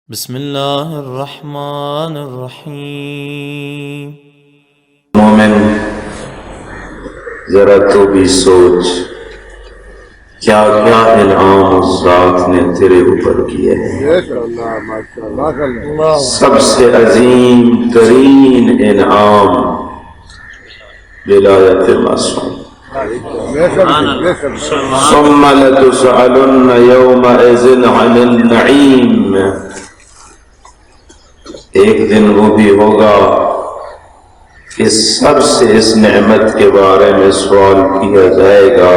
بسم اللہ الرحمن الرحیم۔ مومن ذرا تو بھی سوچ کیا کیا انعام اس ذات نے تیرے اوپر کیے ہیں۔ سب سے عظیم ترین انعام ولایت معصوم۔ ثم لتسألن يومئذ عن النعیم، ایک دن وہ بھی ہوگا کہ سب سے اس نعمت کے بارے میں سوال کیا جائے گا۔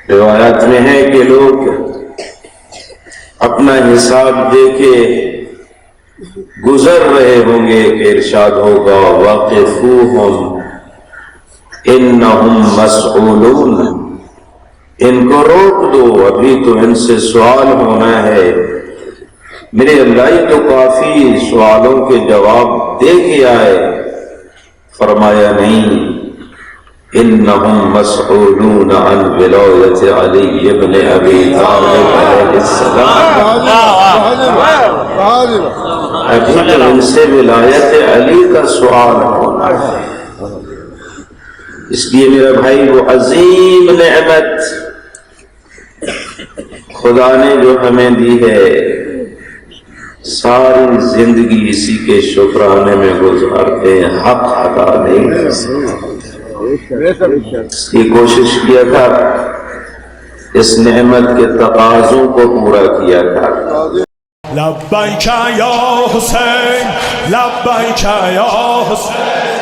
روایت میں ہے کہ لوگ اپنا حساب دے کے گزر رہے ہوں گے کہ ارشاد ہوگا وَقِفُوهُمْ إِنَّهُمْ مَسْئُولُونَ، ان کو روک دو، ابھی تو ان سے سوال ہونا ہے۔ میرے اللہ تو کافی سوالوں کے جواب دے کے آئے، فرمایا نہیں، انہم مسئولون عن ولایت علی ابن ابی طالب علیہ السلام، ابھی تو ان سے ولایت علی کا سوال ہونا ہے۔ اس لیے میرا بھائی وہ عظیم نعمت خدا نے جو ہمیں دی ہے، ساری زندگی اسی کے شکرانے میں گزارتے ہیں، حق ادا نہیں کر سکتے۔ اس کی کوشش کیا تھا، اس نعمت کے تقاضوں کو پورا کیا تھا۔ لبیک یا حسین، لبیک یا حسین،